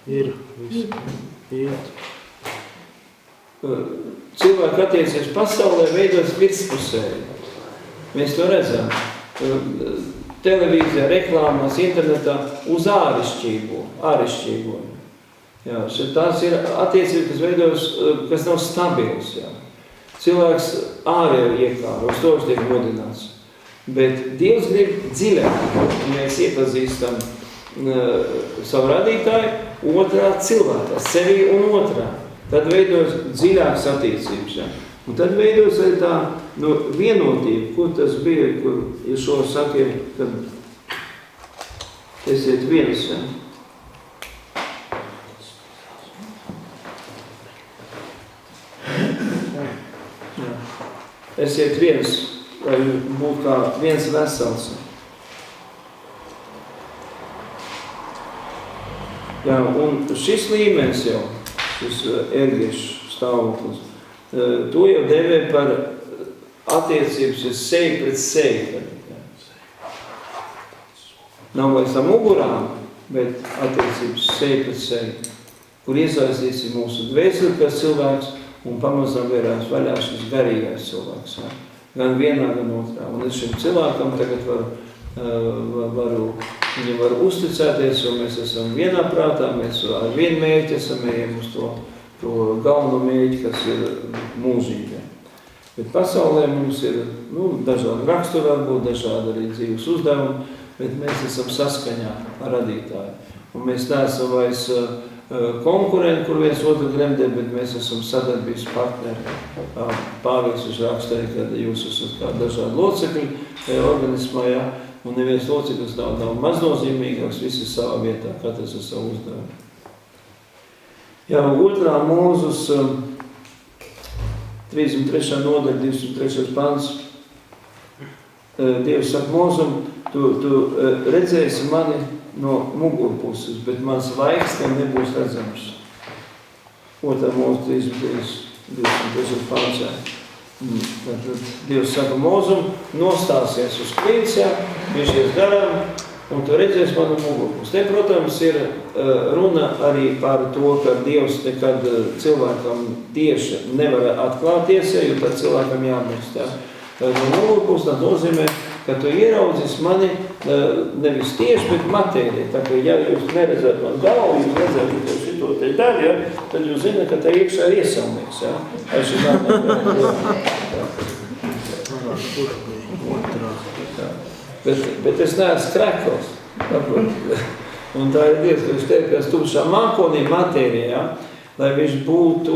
Ir, viss. Iet. Cilvēku attiecības pasaulē veidos virspusēji. Mēs to redzam. Televīzijā, reklāmās, internetā uz āršķirīgo. Jā, tās ir attiecības, kas veidos, kas nav stabils. Jā. Cilvēks ārēji iekāro, uz to viņš tiek modināts. Bet Dievs grib dziļāk, mēs iepazīstam savu radītāju otrā cilvēkā, sevi un otrā. Tad veidos dziļākas attiecības. Ja? Un tad veidos arī tā vienotība, kur tas bija, kur Ješo saka, kad esiet viens. Ja? Ja. Esiet viens, lai būtu kā viens vesels. Ja, un šis līmenis jau, šis ergiešu stāvoklis, to jau devē par attiecības seju pret seju. Nav vairs tā mugurām, bet attiecības seju pret seju, kur iesaistīsim mūsu dvēseli, kas cilvēks, un pamazām vērās vaļā šis garīgais cilvēks. Ja? Gan vienā, gan otrā. Un es šim cilvēkam tagad viņam var uzticēties, jo mēs esam vienā prātā, mēs ar vienu mērķi esam ejam uz to galveno mērķi, kas ir mūžīgā. Bet pasaulē mums ir dažādi raksturi, varbūt dažādi arī dzīves uzdevumi, bet mēs esam saskaņā ar radītāju. Un mēs neesam vairs konkurenti, kur viens otru gremdē, bet mēs esam sadarbības partneri. Pāvils uz rakstu arī, kad jūs esat kā dažādi locekļi organismā, ja? Un neviens loceklis nav maznozīmīgāks, visi ir savā vietā, katrs ir savu uzdevumu. Jā, 2. Mūzus 33. nodaļa, 203. pants. Dievs saka Mūzum, tu redzēsi mani no mugurpuses, bet mans laiks tam nebūs redzams. 2. Mūzus 23. pants. Tad Dievs saka Mūzum, nostāsies uz klints, viņš ies garām, un tu redzēsi manu mugurpusi. Te, protams, ir runa arī par to, ka Dievs nekad cilvēkam tieši nevar atklāties, jo tad cilvēkam jāmirst. Ja? No mugurpusi tas nozīmē, ka tu ieraudzis mani nevis tieši, bet matērija. Tā kā, ja jūs neredzat man galvu, jūs redzat šito te daļu, ja? Tad jūs zināt, ka te iekšā ir iesaunieks. Ja? Bet es neesmu krekls. Un tā ir Dievs, ka viņš tev, kas tumšā mākonī matērijā, ja? Lai viņš būtu,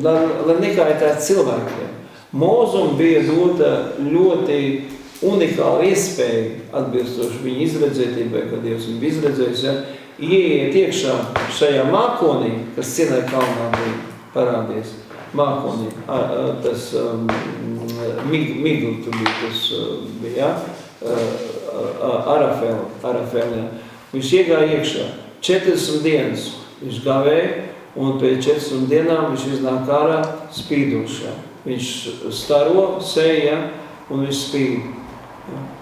lai nekaitētu cilvēkiem. Mūzum bija dota ļoti unikāla iespēja, atbilstoši viņa izredzētībai, kad Dievs viņu izredzējis, ja, ieiet iekšā šajā mākonī, kas Sinai kalnā bija parādies. Mākonī, tas migli tur bija, tas bija, Arafēl, ja. Viņš iegāja iekšā 40 dienas, viņš gavēja, un pēc 40 dienām viņš iznāk ārā spīdošā. Viņš staro seja, un viņš spīd.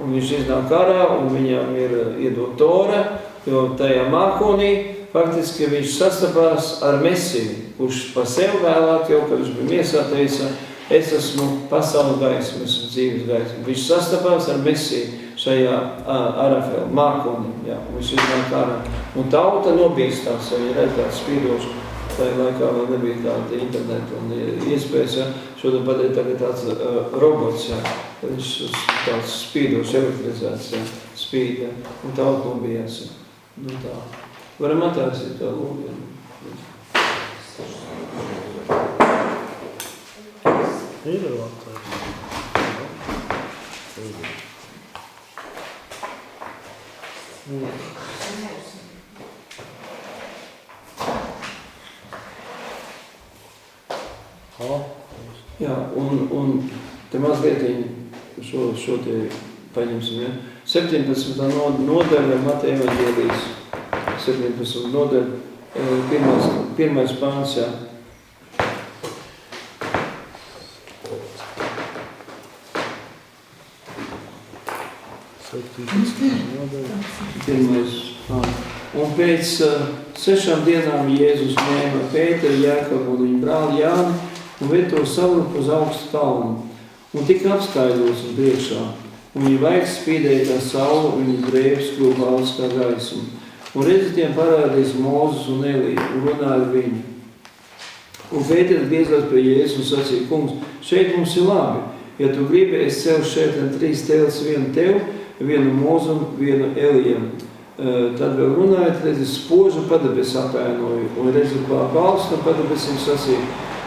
Un viņš iznāk ārā, un viņam ir iedot Tora, jo tajā mākonī faktiski viņš sastapās ar Mesiju, kurš pa sevi vēlāk jau, kad viņš bija miesā, teica, es esmu pasaules gaisma, esmu dzīves gaisma. Viņš sastapās ar Mesiju šajā Arafēl mākonī, ja, un viņš iznāk ārā. Un tauta nobīstās, ja viņi redz tāds spīdoši. Tajā laikā vēl nebija tāda interneta un iespējas, ja, šodien pateikt tagad tāds robots, ja, viņš tāds spīdošs, elektrizēts, ja, spīd, ja, un tauta nobījās, ja. Tā. Varam attaisīt tā lūgu, ja. Ir attaisīt. Jā, un te mazliet šo te paņemsim, ja. 17. nodaļa Mateja evaņģēlijas, 17. nodaļa, pirmais pāns, jā. Pirmais pāns. Un pēc 6 dienām Jēzus ņēma Pēteru, Jēkabu un viņa brāli Jāni un ved to savrupu uz augstu kalnu. Un tika apskaidrots un priekšā. Un viņa vaigs spīdēja kā saule, un viņa drēbes kļuva balts kā gaisma. Un redzi, tiem parādījās Mūzes un Elija un runāja ar viņu. Un Pēters griezās pie Jēzus un sacīja: Kungs, šeit mums ir labi. Ja tu gribi, es celšu šeit 3 tēles, vienu tev, vienu Mūzum, vienu Elijam. Tad vēl runājot, redzi, spožu padebes apēnoju, un redzi, balsts no padebesiem sacīja: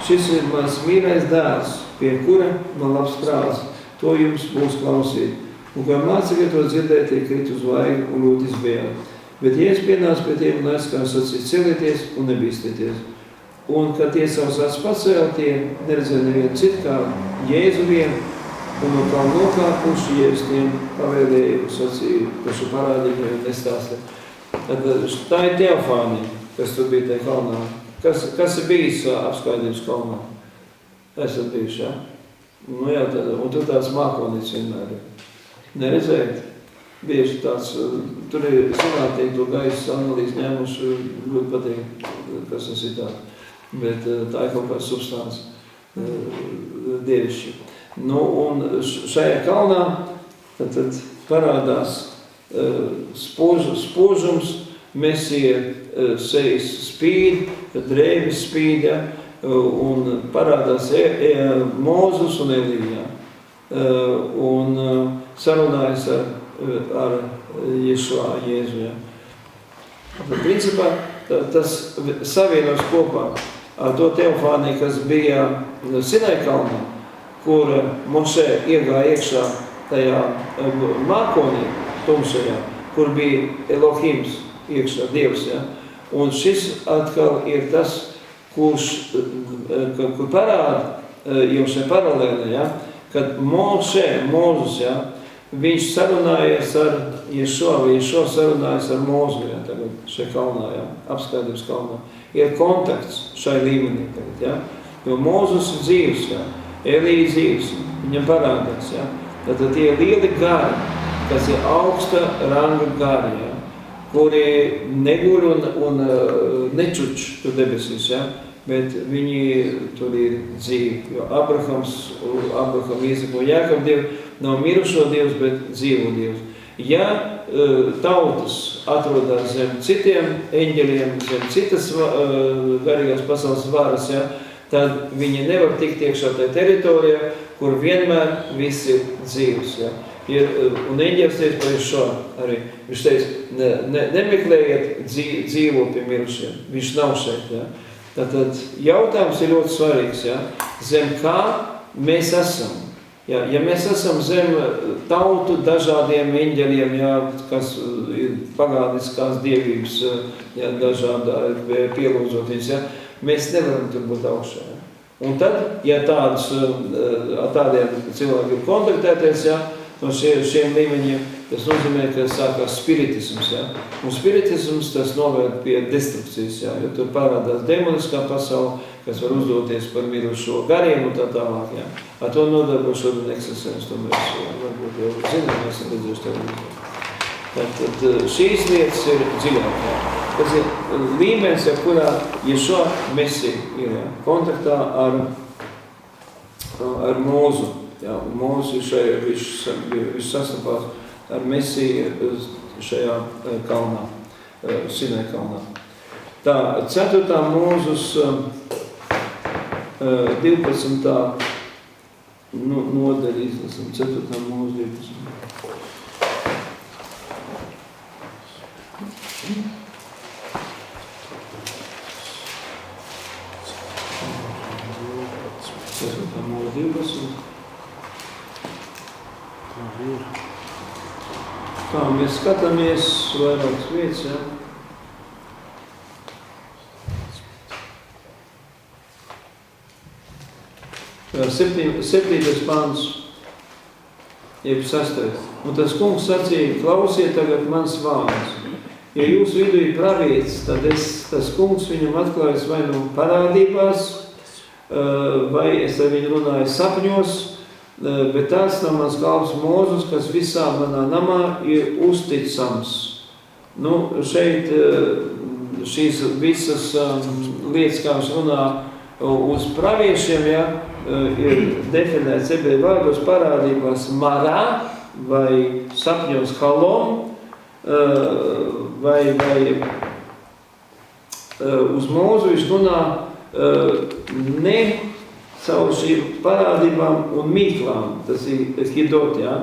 šis ir mans mīļais dēls, pie kura man labs prāts, to jums būs klausīt. Un kā mācekļi to dzirdēja, tie krit uz vaigu un ļoti izbēja. Bet Jēzus pienāca pie tiem un aizskāra sacīt: celieties un nebīstieties. Un, kad tie savus acis pacēla, tie neredzēja nevienu citu kā Jēzu vienu, un no kā nokāpuši Jēzus tiem pavēlēja un sacīja, ka šo parādību nestāstē. Tā ir teofānija, kas tur bija tajā kalnā. Kas ir bijis apskaidrības kalnā? Esat bijuši, jā? Nu jā, un tur tāds mākonīts vienmēr ir. Neredzēt? Bieži tāds, tur ir zinātnieki to gaisa analīzi ņēmuši, ļoti patīk, kas tas ir tā. Bet tā ir kaut kāda substance dievišķi. Nu, un šajā kalnā tad parādās spožums, Mesija sejas spīd, drēbes spīd, ja, un parādās Mūzus un Elija. Un sarunājas ar Ješua, Jēzu. Ja. Tad, principā, tas savienos kopā ar to teofāniju, kas bija Sinai kalnā, kur Mošē iegāja iekšā tajā mākonī, tumšajā, kur bija Elohims iekšā, Dievs. Ja? Un šis atkal ir tas, kur parāda jau šajā paralēlē, ja? Kad Mūzus, ja? Viņš sarunājies ar Ješua, vai Ješua sarunājies ar Mūzu, ja? Tagad šajā kalnā, ja? Apskaidrības kalnā. Ir kontakts šai līmenī tagad, ja? Jo Mūzus ir dzīves, ja? Elija dzīves, viņam parādās, ja? Tad tie ir lieli gari, kas ir augsta ranga gari, ja? Kuri neguļ un nečuč tur debesīs, ja? Bet viņi tur ir dzīvi, jo Abraham, Īzaka un Jēkab Dievi nav mirušo Dievs, bet dzīvo Dievs. Ja tautas atrodas zem citiem eņģeļiem, zem citas garīgās pasaules varas, ja, tad viņi nevar tikt iekšā tajā teritorijā, kur vienmēr viss ir dzīvs. Ja. Un eņģēlis teica par šo arī. Viņš teica, nemeklējiet dzīvo pie mirušiem. Viņš nav šeit. Ja. Tātad jautājums ir ļoti svarīgs. Ja. Zem kā mēs esam? Ja mēs esam zem tautu dažādiem eņģeļiem, ja, kas ir pagāniskās dievības, ja, dažādi pielūdzot viņus, ja, mēs nevaram tur būt augšā. Ja. Un tad, ja tādiem cilvēkiem kontaktēties, ja, no šiem līmeņiem, tas nozīmē, ka sākās spiritisms. Ja? Un spiritisms tas novērt pie destrukcijas, ja? Jo tur parādās demoniskā pasaule, kas var uzdoties par mirušo gariem un tā tālāk. Ja? Ar to nodarbo šodien eksistens, to mēs varbūt jau zinām, mēs esam redzējuši televīziju. Tad šīs lietas ir dziļāk. Ja? Tas ir līmenis, ja, kurā Ješua Mesija ir, ja? Kontaktā ar Mūzu. Ja, Mūzes viņš sastapās ar Mesiju šajā kalnā, Sinai kalnā. Tā, 4. Mūzus 12. Nodaļa izlasam, 4. Mūzus 12. Tā, mēs skatāmies vairākas vietas, ja. Septītais pāns, jeb 6. Un tas kungs sacīja, klausiet tagad mans vārds. Ja jūsu vidū ir pravietis, tad tas kungs viņam atklājas vai nu parādībās, vai es ar viņu runāju sapņos, bet tāds nav mans kalps Mūzus, kas visā manā namā ir uzticams. Nu, šeit šīs visas lietas, kā viņš runā uz praviešiem, ja, ir definēts ebreju vārdos parādībās marā vai sapņos halom vai uz mūzu viņš runā ne caur šīm parādībām un mīklām, tas ir hidot, ja,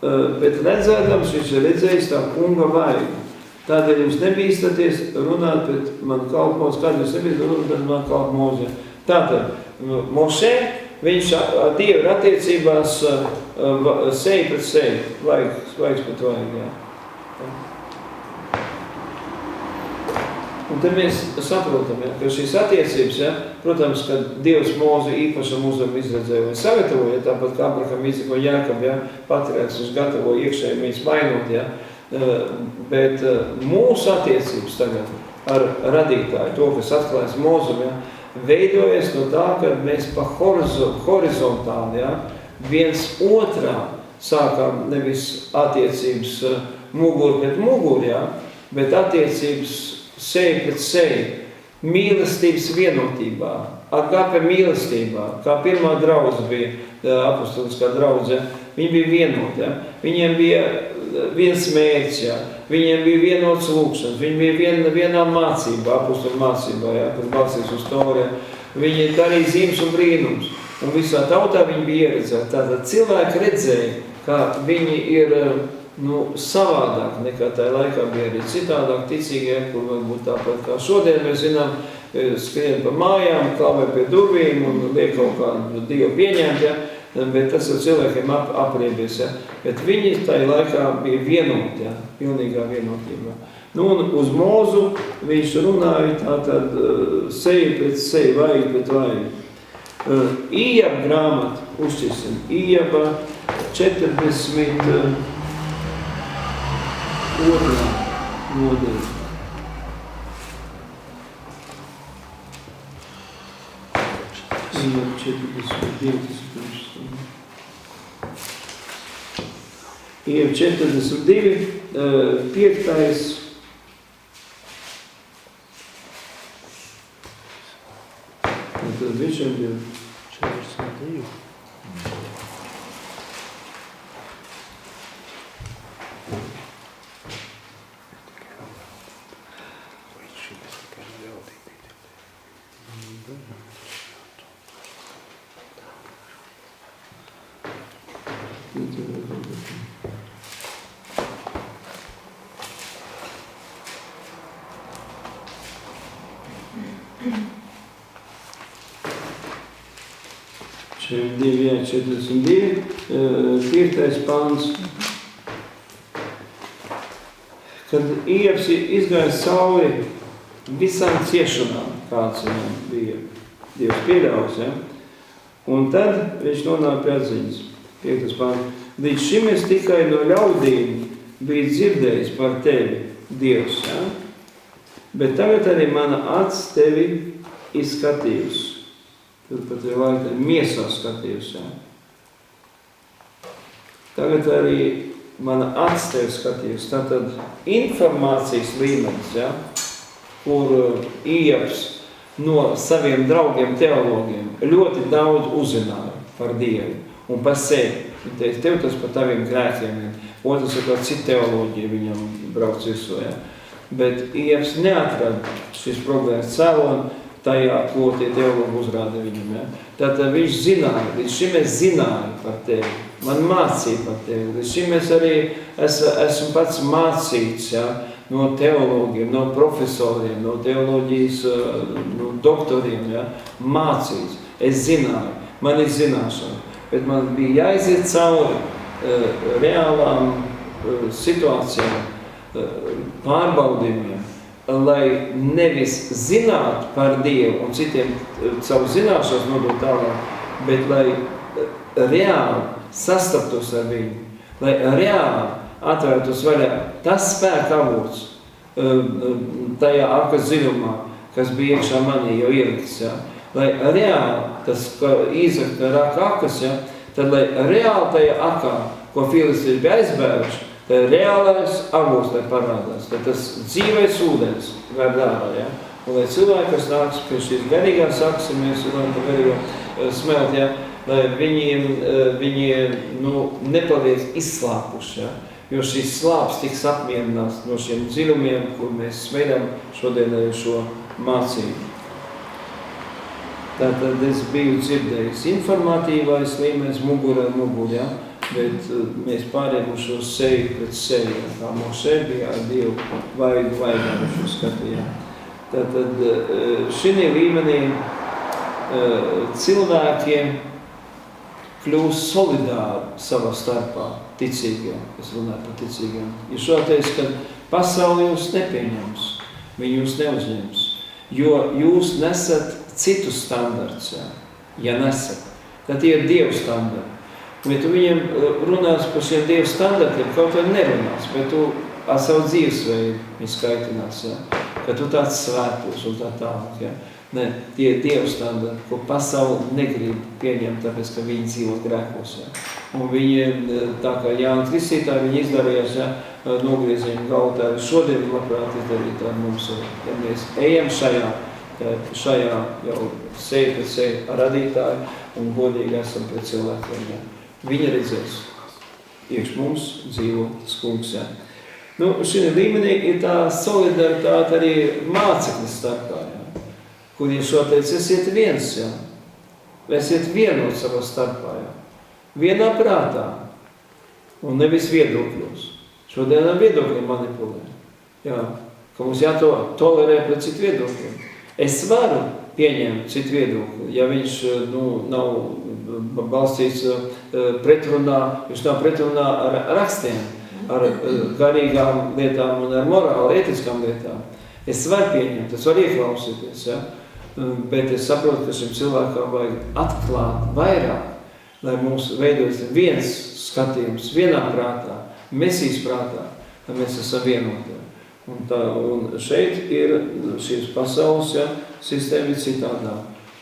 bet redzēdams viņš ir redzējis tā kunga vaigu. Tādēļ jums nebīstaties runāt pret manu kalpu mūzi, kādu jūs nebīstat runāt pret manu kalpu mūzi. Tātad, Mošē, viņš ar Dievu ir attiecībās seju pret seju, vaigs pret vaigu, jā. Un te mēs saprotam, ja, ka šīs attiecības, ja, protams, ka Dievs mūzi īpašam uzvaram izredzēja vai sagatavoja, tāpat kā Abraham, Izaka un Jākab, ja, paturēts, viņš gatavoja iekšēji viņus mainot, ja. Bet mūsu attiecības tagad ar radītāju, to, kas atklājas mūzum, ja, veidojas no tā, ka mēs pa horizontāli, ja, viens otrā sākām nevis attiecības muguru pret muguru, ja, bet attiecības seju pret seju, mīlestības vienotībā, agape mīlestībā, kā pirmā draudze bija apostoliskā draudze, viņi bija vienoti, ja, viņiem bija viens mērķis, ja. Viņiem bija vienots lūkšanas, viņi bija vienā mācībā, apostoļu mācībā, ja, kas balstīs uz Torē. Viņi darīja zīmes un brīnums, un visā tautā viņi bija ieredzēti. Tātad cilvēki redzēja, ka viņi ir savādāk nekā tajā laikā bija arī citādāk ticīgie, kur varbūt tāpat kā šodien mēs zinām, skrien pa mājām, klāvē pie durvīm un liek kaut kādu Dievu pieņemt, ja. Bet tas ir cilvēkiem apriebies, ja. Bet viņi tajā laikā bija vienoti, ja, pilnīgā vienotībā. Nu, un uz mūzu viņš runāja tātad seju pret seju, vaigu pret vaigu. Ījaba grāmata, uzšķirsim, Ījaba 42. nodaļa. Ījaba 42. Ījaba 42, 5. Tad viņam bija 42. Jā, 42, 5. pants. Kad Ījabs izgājis cauri visām ciešanām, kāds viņam bija Dievs pieļaus, ja? Un tad viņš nonāk pie atziņas, 5. pants. Līdz šim es tikai no ļaudīm biju dzirdējis par tevi, Dievs, ja? Bet tagad arī mana acs tevi izskatījusi. Tur pat ir laika miesā skatījus, ja. Tagad arī mana acs tevi skatījus. Tātad informācijas līmenis, ja, kur Ījabs no saviem draugiem teologiem ļoti daudz uzzināja par Dievu un par sevi. Viņi teica, tev tas par taviem grēkiem. Otrs ir kā cita teoloģija viņam brauc visu, ja. Bet Ījabs neatrada šīs problēmas cēloni tajā, ko tie teologi uzrāda viņam. Ja? Tātad viņš zināja, līdz šim es zināju par tevi, man mācīja par tevi, līdz šim es arī esmu pats mācīts, ja? No teologiem, no profesoriem, no teoloģijas doktoriem, ja? Mācīts. Es zināju, man ir zināšana, bet man bija jāiziet cauri reālām situācijām, pārbaudījumiem, lai nevis zinātu par Dievu un citiem savu zināšanas nodot tālāk, bet lai reāli sastaptos ar viņu, lai reāli atvērtos vaļā tas spēka avots tajā akas dziļumā, kas bija iekšā manī jau ielikts, ja? Lai reāli tas Īzaka raka akas, ja? Tad lai reāli tajā akā, ko Filistīši bija aizbēruši, reālais avots, lai parādās. Tad tas dzīvais ūdens var dārā, ja? Un lai cilvēki, kas nāks pie šīs garīgās sakas, ja mēs runājam par garīgo smelt, ja? Lai viņi nepaliek izslāpuši, ja? Jo šīs slāpes tiks apmierinās no šiem dziļumiem, kur mēs smeļam šodien arī šo mācību. Tātad es biju dzirdējis informatīvais līmenis mugurā, ja? Bet mēs pārējām uz šo seju pret seju, kā Mošē bija ar Dievu vaigu skatījām. Tātad šī līmenī cilvēkiem kļūst solidāri savā starpā, ticīgiem, es runāju par ticīgiem. Ja šoties, ka pasauli jūs nepieņems, viņi jūs neuzņems, jo jūs nesat citus standarts, ja nesat, tad tie ir Dievu standarti. Ja tu viņiem runās par šiem Dievu standartiem, kaut vai nerunās, bet tu ar savu dzīvesveidu viņi skaitinās, ja? Ka tu tāds svētos un tā tālāk. Ja? Ne, tie ir Dievu standarti, ko pasauli negrib pieņemt, tāpēc, ka viņi dzīvo grēkos. Ja? Un viņi, tā kā Jānis Kristītāji, viņi izdarījās, ja, nogriezījumi galvā, šodien labprāt izdarīt ar mums. Ja mēs ejam šajā jau seju pret seju ar radītāju un godīgi esam pret cilvēkiem. Ja? Viņi redzēs, iekš mums dzīvo tas kungs. Ja? Šī līmenī ir tā solidaritāte arī mācekļu starpā, ja? Kur ir šoteic, esiet viens, ja? Esiet vienot savā starpā, ja? Vienā prātā un nevis viedokļos. Šodien ar viedokļiem manipulē. Ja? Ka mums jātolerē pret citu viedokļiem. Es varu pieņemt citu viedokli, ja viņš nav balstīts pretrunā, viņš nav pretrunā ar rakstiem, ar garīgām lietām un ar morāli, etiskām lietām. Es varu pieņemt, es varu ieklausīties, ja? Bet es saprotu, ka šim cilvēkam vajag atklāt vairāk, lai mums veidojas viens skatījums, vienā prātā, mesijas prātā, lai mēs esam vienotā. Un šeit ir šīs pasaules, ja, sistēma ir citādā.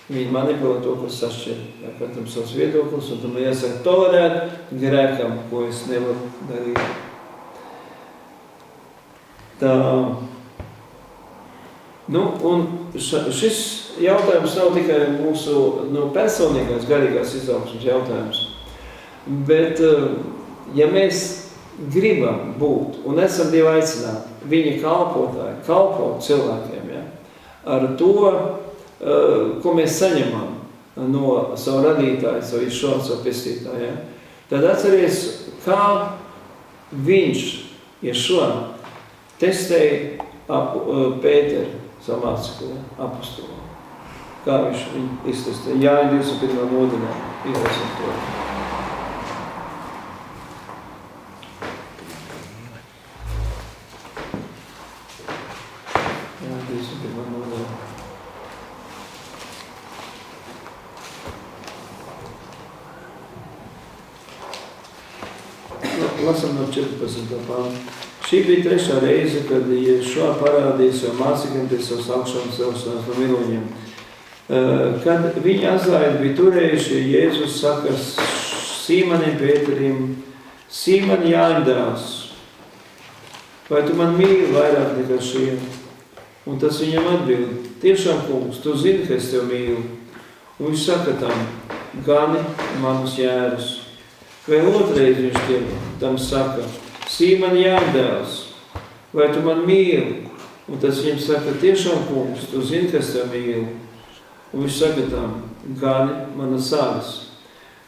Viņi manipulē to, kas sašķir, ja, katram savs viedoklis, un tam jāsaka tolerēt grēkam, ko es nevaru darīt. Tā, un šis jautājums nav tikai mūsu personīgās, garīgās izaugsmes jautājums, bet, ja mēs gribam būt un esam Dieva aicināti, viņa kalpotāji, kalpot cilvēkiem, ja, ar to, ko mēs saņemam no savu radītāju, savu izšonu, savu pestītāju, ja, tad atceries, kā viņš Ješua testēja Pēteru, savu mācekli, apostolu. Kā viņš viņu iztestēja. Jāņa 21. nodaļā, izlasam to. Jāņa 21. nodaļā. Lasam no 14. pānta. Šī bija trešā reize, kad Ješua parādīja savu mācekļiem pēc savas augšām celšanās no miruņiem. Kad viņi azaidi bija turējuši, Jēzus saka Sīmanim Pēterim, Sīman Jāņdēls, vai tu man mīli vairāk nekā šiem? Un tas viņam atbild, tiešām, kungs, tu zini, ka es tev mīlu. Un viņš saka tam, gani manus jērus. Vai otrais viņš tam saka, Sīman Jāņdēls, vai tu man mīli? Un tas viņam saka, tiešām, kungs, tu zini, ka es tev mīlu. Un viņš saka tam, gani manas avis.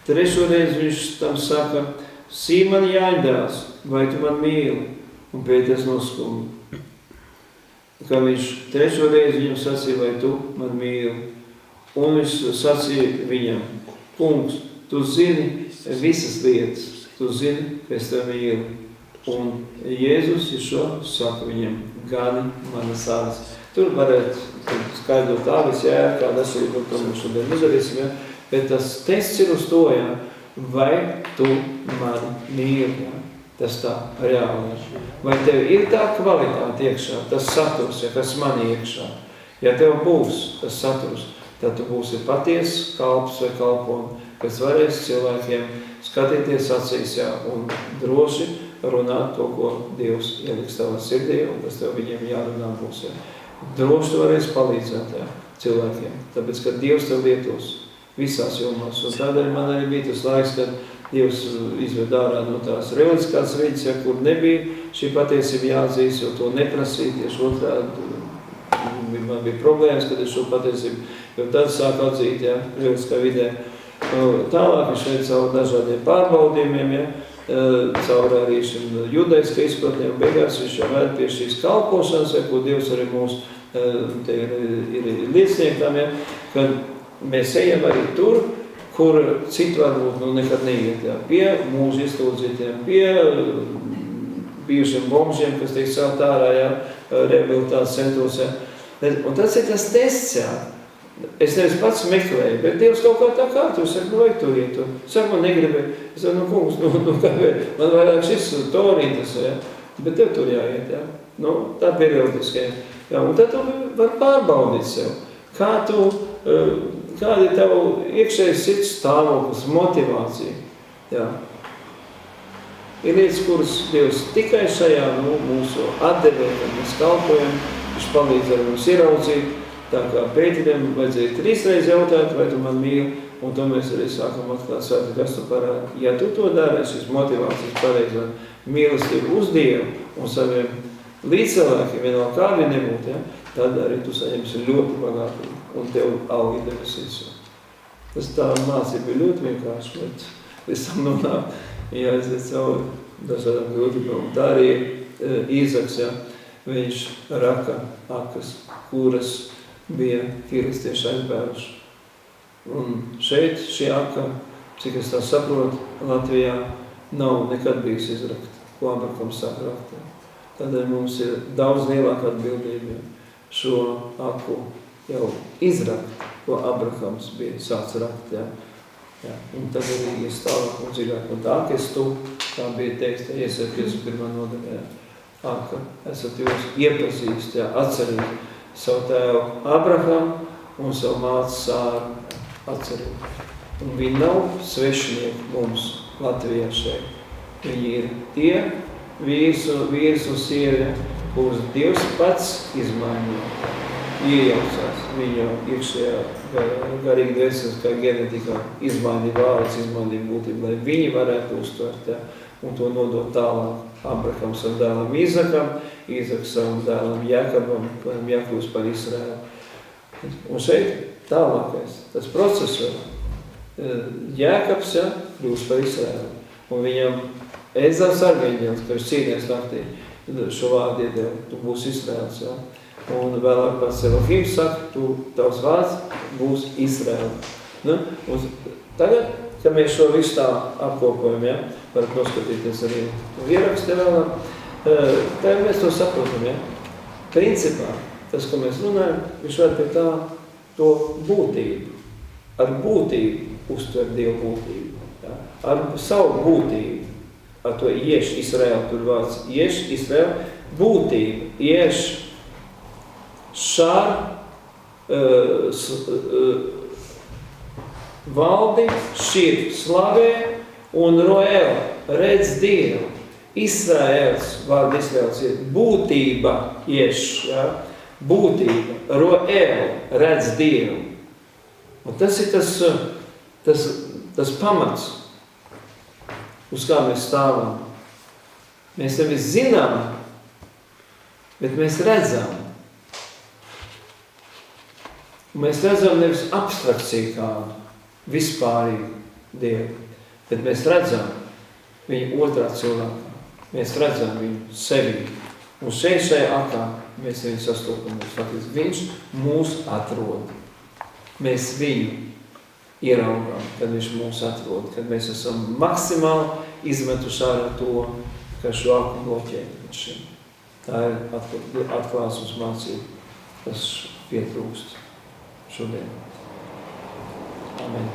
Trešo reizi viņš tam saka, Sīman Jāņdēls, vai tu man mīli? Un Pēters noskuma. Kā viņš trešo reizi viņam sacīja, vai tu man mīli? Un viņš sacīja viņam, kungs, tu zini visas lietas, tu zini, ka es tev mīli. Un Jēzus Ješua saka viņam, gani manas avis. Tur varētu skaidrot avis, jā, kāda esība, to mēs šodien nedarīsim, jā. Bet tas tests ir uz to, jā, vai tu mani mīli, jā. Tas tā reāli. Vai tev ir tā kvalitāte iekšā, tas saturs, ja, kas mani iekšā. Ja tev būs tas saturs, tad tu būsi patiesas kalps vai kalponi, kas varēs cilvēkiem skatīties acīs, jā, un droši runāt to, ko Dievs ieliks tavā sirdī, un kas tev viņiem jārunā būs. Ja. Droši tu varēsi palīdzēt cilvēkiem, tāpēc, ka Dievs tev lietos visās jomās. Un tādēļ man arī bija tas laiks, kad Dievs izved ārā no tās reliģiskās vidas, ja, kur nebija šī patiesība jāatzīst, jo to neprasīja tieši otrādi. Man bija problēmas, kad es šo patiesību jau tad sāku atzīt, ja, reliģiskā vidē. Tālāk viņš šeit caur dažādiem pārbaudījumiem, ja, caur arī šim judaiska izpratnēm, beigās viņš jau vēd pie šīs kalpošanas, ja, ko Dievs arī mūs te ir lieciniekām, ja, kad mēs ejam arī tur, kur citi varbūt nekad neiet, ja, pie mūža izlūdzītiem, pie bijušiem bombžiem, kas tiek celt ārā, ja, rehabilitātes centros, ja. Un tas ir tas tests, jā. Es nevis pats meklēju, bet Dievs kaut kā tā kārtu, saka, vajag tur iet. Saka, man negribēja. Es saku, kungs, kāpēc? Man vairāk šis toriņas, jā. Bet tev tur jāiet, jā. Tā periodiski, jā. Un tad tu var pārbaudīt sev. Kāda ir tavu iekšējais sirds stāvoklis, motivācija, jā. Ir lietas, kuras Dievs tikai šajā, mūsu atdevē, kad mēs kalpojam, viņš palīdz ar mums ieraudzīt, tā kā Pēterim vajadzēja 3 reizes jautāt, vai tu man mīli, un to mēs arī sākam atklāt svētā gastu parādu. Ja tu to dari, šis motivācijas pareizā mīlestību uz Dievu un saviem līdzcilvēkiem, vienalga kādi nebūtu, ja, tad arī tu saņemsi ļoti bagātīgi, un tev augi debesīs. Tas tā mācība bija ļoti vienkārši, bet līdz tam nonāk, jāaiziet cauri dažādām grūtībām. Tā arī Īzaks, ja, viņš raka akas, kuras bija filistieši aizbēruši. Un šeit šī aka, cik es tā saprotu, Latvijā nav nekad bijis izrakt, ko Abrahams sāk rakt. Tādēļ mums ir daudz lielāka atbildība šo aku jau izrakt, ko Abrahams bija sāc rakt. Ja. Ja. Un tad arī ir tālāk un dziļāk. Un tā, ka es tu, kā bija teiks, Iesai 51. nodaļā, aka, esat jūs iepazīst, ja, atcerīt savu tēvu Abrahamu un savu mācu Sāru atcerīt. Un viņi nav svešinieki mums Latvijā šeit. Viņi ir tie vīrs un sievi, kurus Dievs pats izmainīja, iejaucās viņa iekšējā garīgi dvēseliskā genetikā, izmainīja vārds, izmainīja būtību, lai viņi varētu uztvert, ja, un to nodot tālāk. Abraham savam dēlam Īzakam, Īzaks savam dēlam Jākabam, lai jākļūst par Izraēlu. Un šeit tālākais, tas process Jākabs, ja, kļūst par Izraēlu. Un viņam Ezavs argēņģēls, ka viņš cīnies naktī, šo vārdu iedēl, tu būsi Izraēls, ja. Un vēlāk pats Elohim saka, tavs vārds būs Izraēla. Un tagad, kad mēs šo visu tā apkopojam, ja, varat noskatīties arī ierakstē vēlāk, tā mēs to saprotam, ja. Principā, tas, ko mēs runājam, viņš var pie tā to būtību, ar būtību uztver Dievu būtību, ja. Ar savu būtību, ar to ieš Izraēlu, tur vārds ieš Izraēlu, būtība, ieš šār, valdi, šir slavē un roēl, redz Dievu. Izraēls, vārdu Izraēls ir būtība, ieš, ja? Būtība, roēl, redz Dievu. Un tas ir tas pamats, uz kā mēs stāvam. Mēs nevis zinām, bet mēs redzam. Un mēs redzam nevis abstrakciju kādu, vispārīgu Dievu, bet mēs redzam viņu otrā cilvēkā. Mēs redzam viņu sevi. Un šajā akā mēs viņu sastopamies. Faktiski viņš mūs atrod. Mēs viņu ieraugām, kad viņš mūs atrod, kad mēs esam maksimāli izmetuši ārā to, ka šo aku bloķē līdz šim. Tā ir atklāsums mācība, kas pietrūkst šodien. Amen.